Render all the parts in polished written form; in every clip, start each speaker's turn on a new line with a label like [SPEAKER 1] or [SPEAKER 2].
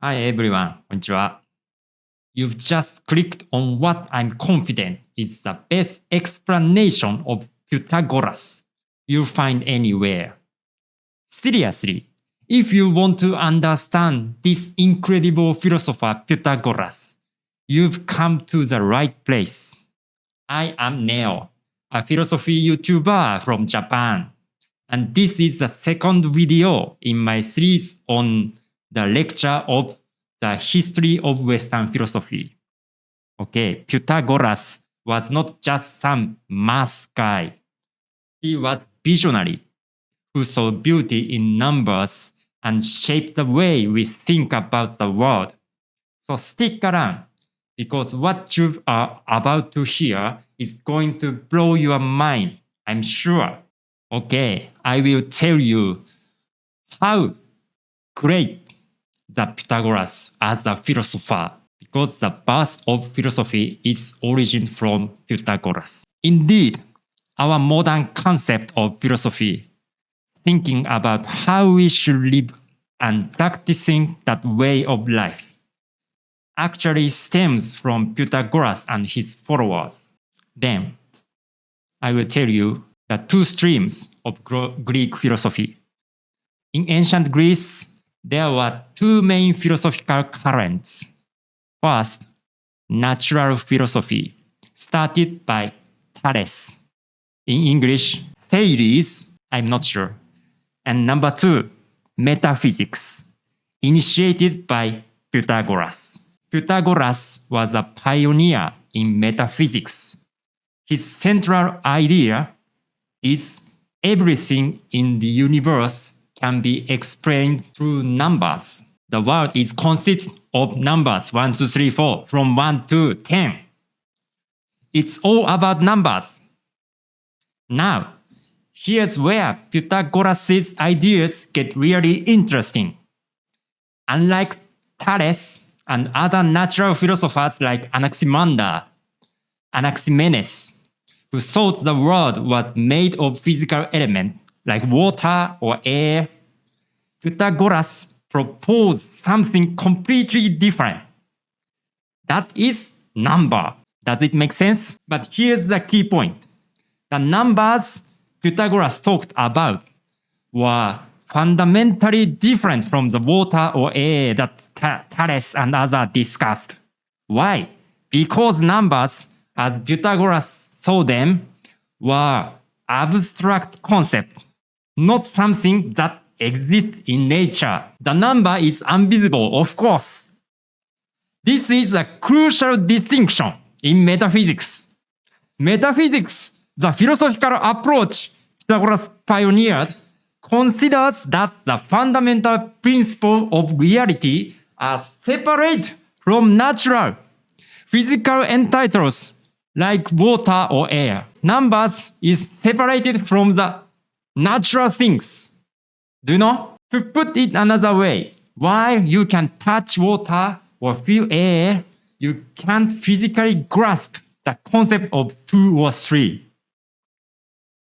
[SPEAKER 1] Hi everyone, こんにちは。You've just clicked on what I'm confident is the best explanation of Pythagoras you'll find anywhere. Seriously, if you want to understand this incredible philosopher Pythagoras, you've come to the right place. I am Neo, a philosophy YouTuber from Japan, and this is the second video in my series on the lecture of the history of Western philosophy. Okay, Pythagoras was not just some math guy. He was visionary who saw beauty in numbers and shaped the way we think about the world. So stick around, because what you are about to hear is going to blow your mind, I'm sure. Okay, I will tell you how great the Pythagoras as a philosopher, because the birth of philosophy is origin from Pythagoras. Indeed, our modern concept of philosophy, thinking about how we should live and practicing that way of life, actually stems from Pythagoras and his followers. Then, I will tell you the two streams of Greek philosophy. In ancient Greece, there were two main philosophical currents. First, natural philosophy, started by Thales. In English, Thales, I'm not sure. And number two, metaphysics, initiated by Pythagoras. Pythagoras was a pioneer in metaphysics. His central idea is everything in the universe can be explained through numbers. The world is consist of numbers 1, 2, 3, 4, from 1 to 10. It's all about numbers. Now, here's where Pythagoras' ideas get really interesting. Unlike Thales and other natural philosophers like Anaximenes, who thought the world was made of physical elements like water or air, Pythagoras proposed something completely different. That is number. Does it make sense? But here's the key point. The numbers Pythagoras talked about were fundamentally different from the water or air that Thales and others discussed. Why? Because numbers, as Pythagoras saw them, were abstract concepts, not something that exists in nature. The number is invisible, of course. This is a crucial distinction in metaphysics. Metaphysics, the philosophical approach Pythagoras pioneered, considers that the fundamental principles of reality are separate from natural, physical entities like water or air. Numbers is separated from the natural things. Do you know? To put it another way, while you can touch water or feel air, you can't physically grasp the concept of 2 or 3.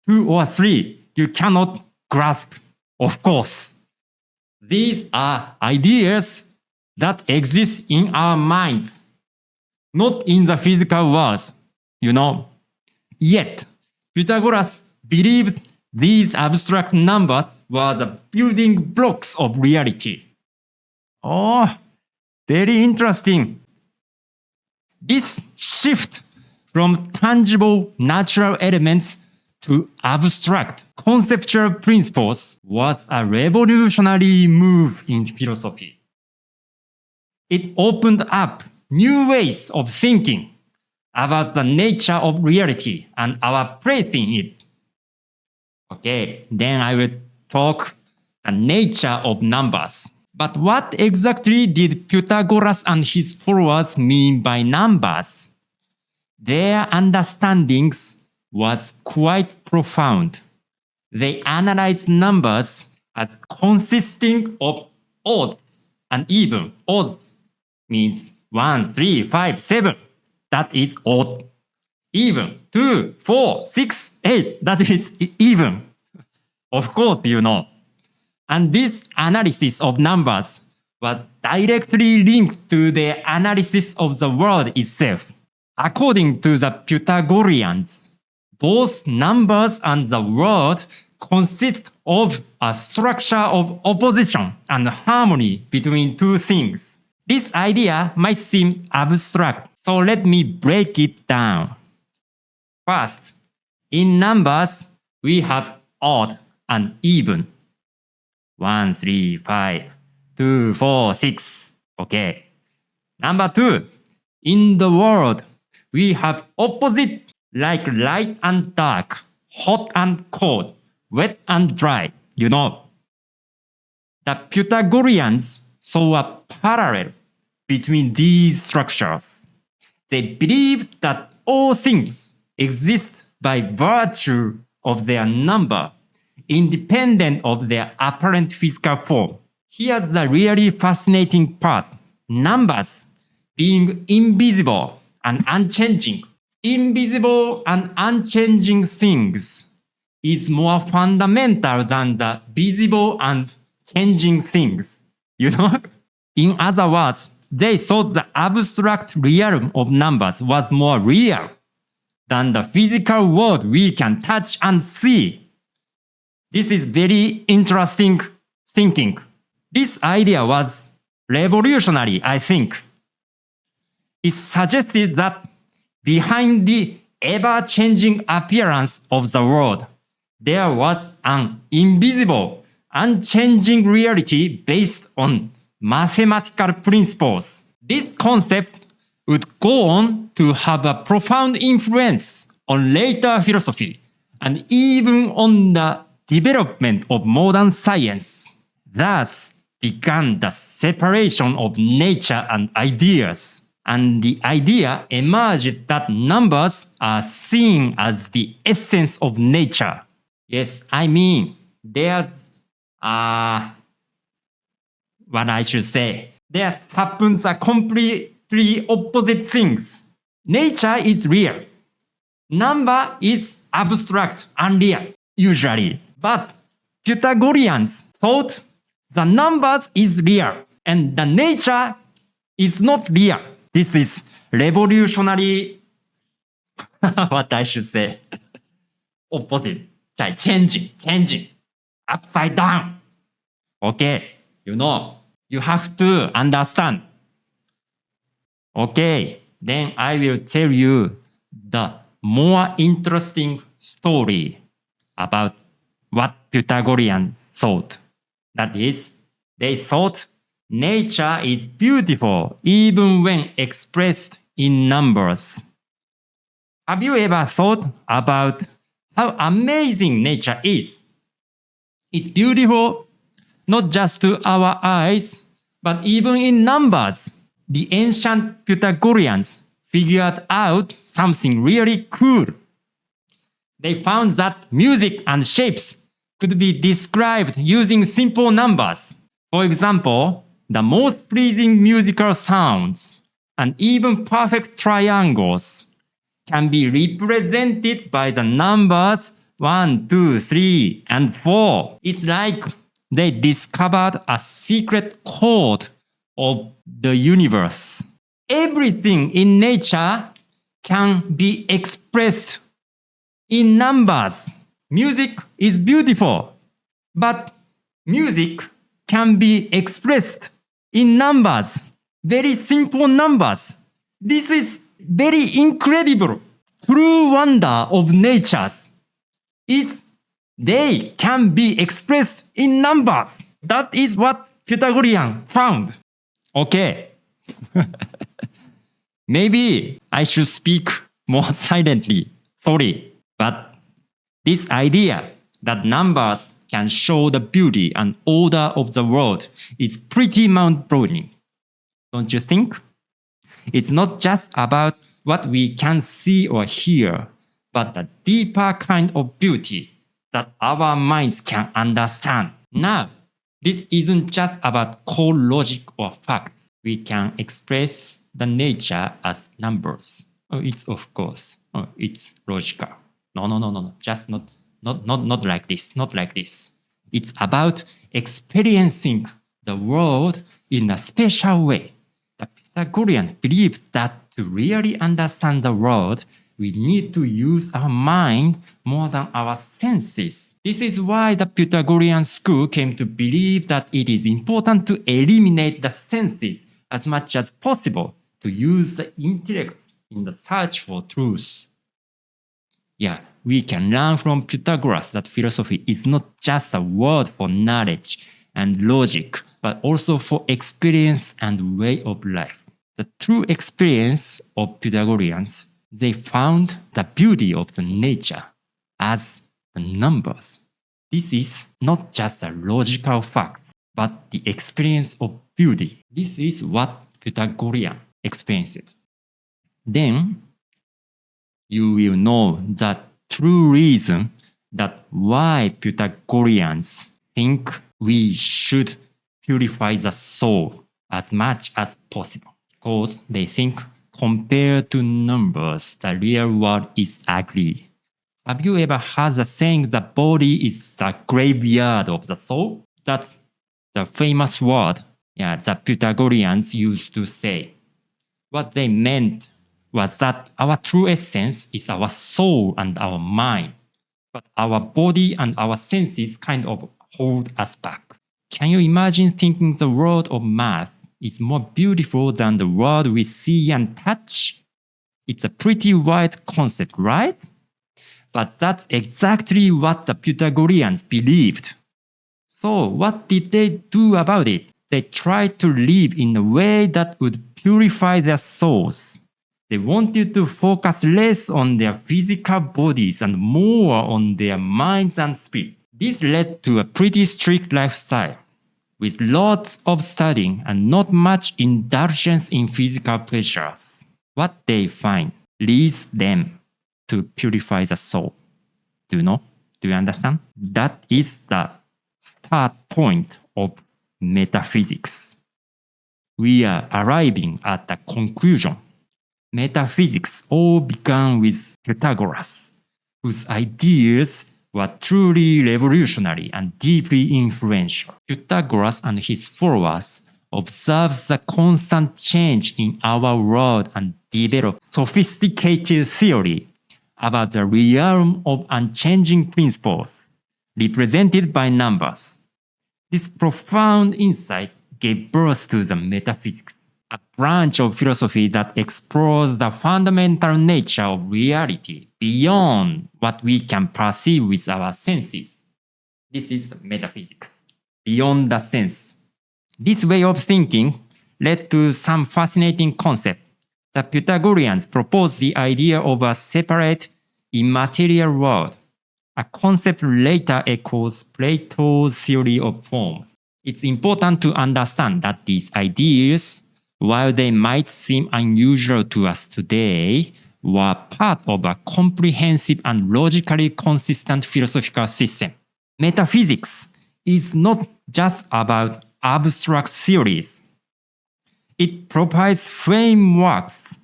[SPEAKER 1] 2 or 3, you cannot grasp, of course. These are ideas that exist in our minds, not in the physical world, you know. Yet, Pythagoras believed these abstract numbers were the building blocks of reality. Oh, very interesting. This shift from tangible natural elements to abstract conceptual principles was a revolutionary move in philosophy. It opened up new ways of thinking about the nature of reality and our place in it. Okay, then I will talk the nature of numbers. But what exactly did Pythagoras and his followers mean by numbers? Their understandings was quite profound. They analyzed numbers as consisting of odd and even. Odd means 1, 3, 5, 7. That is odd. Even 2, 4, 6, 8. That is even. Of course, you know. And this analysis of numbers was directly linked to the analysis of the world itself. According to the Pythagoreans, both numbers and the world consist of a structure of opposition and harmony between two things. This idea might seem abstract, so let me break it down. First, in numbers, we have odd and even. 1, 3, 5, 2, 4, 6. Okay. Number 2, in the world, we have opposite like light and dark, hot and cold, wet and dry, you know. The Pythagoreans saw a parallel between these structures. They believed that all things exist by virtue of their number, independent of their apparent physical form. Here's the really fascinating part. Numbers being invisible and unchanging. Invisible and unchanging things is more fundamental than the visible and changing things. You know? In other words, they thought the abstract realm of numbers was more real than the physical world we can touch and see. This is very interesting thinking. This idea was revolutionary, I think. It suggested that behind the ever-changing appearance of the world, there was an invisible, unchanging reality based on mathematical principles. This concept would go on to have a profound influence on later philosophy and even on the development of modern science. Thus began the separation of nature and ideas, and the idea emerged that numbers are seen as the essence of nature. Yes, I mean, there's what I should say. There happens a completely opposite things. Nature is real. Number is abstract, unreal, usually. But Pythagoreans thought the numbers is real and the nature is not real. This is revolutionary, what I should say, opposite, like changing, upside down. Okay, you know, you have to understand. Okay, then I will tell you the more interesting story about what Pythagoreans thought. That is, they thought nature is beautiful even when expressed in numbers. Have you ever thought about how amazing nature is? It's beautiful not just to our eyes, but even in numbers. The ancient Pythagoreans figured out something really cool. They found that music and shapes could be described using simple numbers. For example, the most pleasing musical sounds and even perfect triangles can be represented by the numbers 1, 2, 3, and 4. It's like they discovered a secret code of the universe. Everything in nature can be expressed in numbers. Music is beautiful, but music can be expressed in numbers, very simple numbers. This is very incredible. True wonder of natures is they can be expressed in numbers. That is what Pythagorean found. Okay. Maybe I should speak more silently. Sorry. But this idea that numbers can show the beauty and order of the world is pretty mind-blowing. Don't you think? It's not just about what we can see or hear, but the deeper kind of beauty that our minds can understand. Now, this isn't just about cold logic or facts. We can express the nature as numbers. Oh, it's of course. Oh, it's logical. No. Just not like this. Not like this. It's about experiencing the world in a special way. The Pythagoreans believed that to really understand the world, we need to use our mind more than our senses. This is why the Pythagorean school came to believe that it is important to eliminate the senses as much as possible to use the intellect in the search for truth. Yeah, we can learn from Pythagoras that philosophy is not just a word for knowledge and logic, but also for experience and way of life. The true experience of Pythagoreans, they found the beauty of the nature as the numbers. This is not just a logical fact, but the experience of beauty. This is what Pythagorean experienced. Then you will know the true reason that why Pythagoreans think we should purify the soul as much as possible. Because they think compared to numbers, the real world is ugly. Have you ever heard the saying the body is the graveyard of the soul? That's the famous word the Pythagoreans used to say. What they meant was that our true essence is our soul and our mind, but our body and our senses kind of hold us back. Can you imagine thinking the world of math is more beautiful than the world we see and touch? It's a pretty wide concept, right? But that's exactly what the Pythagoreans believed. So what did they do about it? They tried to live in a way that would purify their souls. They wanted to focus less on their physical bodies and more on their minds and spirits. This led to a pretty strict lifestyle, with lots of studying and not much indulgence in physical pleasures. What they find leads them to purify the soul. Do you know? Do you understand? That is the start point of metaphysics. We are arriving at the conclusion. Metaphysics all began with Pythagoras, whose ideas were truly revolutionary and deeply influential. Pythagoras and his followers observed the constant change in our world and developed sophisticated theory about the realm of unchanging principles, represented by numbers. This profound insight gave birth to the metaphysics, a branch of philosophy that explores the fundamental nature of reality beyond what we can perceive with our senses. This is metaphysics, beyond the sense. This way of thinking led to some fascinating concepts. The Pythagoreans proposed the idea of a separate, immaterial world, a concept later echoes Plato's theory of forms. It's important to understand that these ideas, while they might seem unusual to us today, were part of a comprehensive and logically consistent philosophical system. Metaphysics is not just about abstract theories. It provides frameworks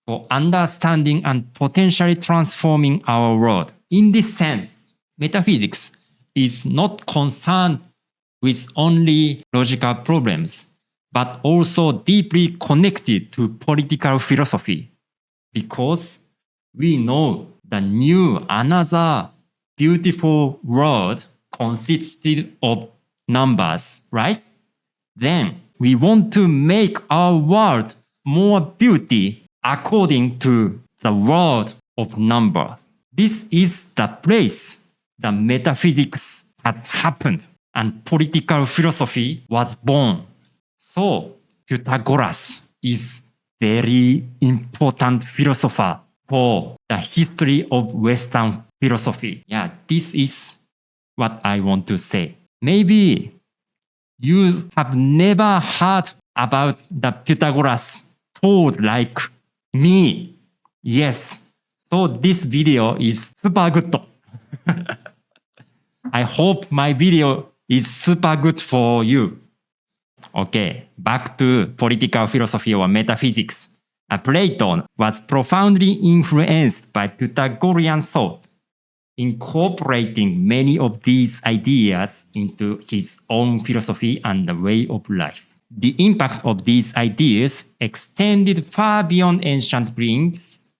[SPEAKER 1] for understanding and potentially transforming our world. In this sense, metaphysics is not concerned with only logical problems, but also deeply connected to political philosophy, because we know the another beautiful world consisted of numbers, right? Then we want to make our world more beauty according to the world of numbers. This is the place the metaphysics has happened and political philosophy was born. So Pythagoras is very important philosopher for the history of Western philosophy. This is what I want to say. Maybe you have never heard about the Pythagoras told like me. Yes. So this video is super good. I hope my video is super good for you. Okay, back to political philosophy or metaphysics. Plato was profoundly influenced by Pythagorean thought, incorporating many of these ideas into his own philosophy and the way of life. The impact of these ideas extended far beyond ancient Greeks,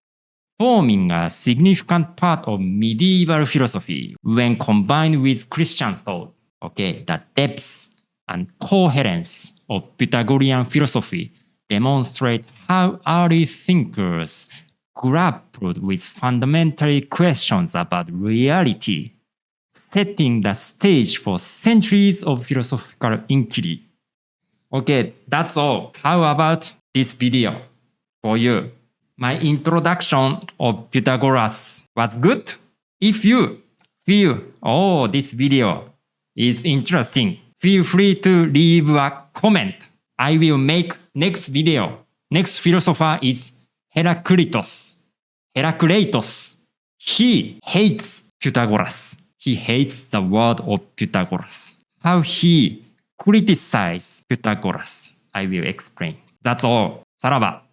[SPEAKER 1] forming a significant part of medieval philosophy when combined with Christian thought. Okay, the depth and coherence of Pythagorean philosophy demonstrate how early thinkers grappled with fundamental questions about reality, setting the stage for centuries of philosophical inquiry. Okay, that's all. How about this video for you? My introduction of Pythagoras was good? If you feel, oh, this video is interesting, feel free to leave a comment. I will make next video. Next philosopher is Heraclitus. He hates Pythagoras. He hates the word of Pythagoras. How he criticized Pythagoras. I will explain. That's all. さらば。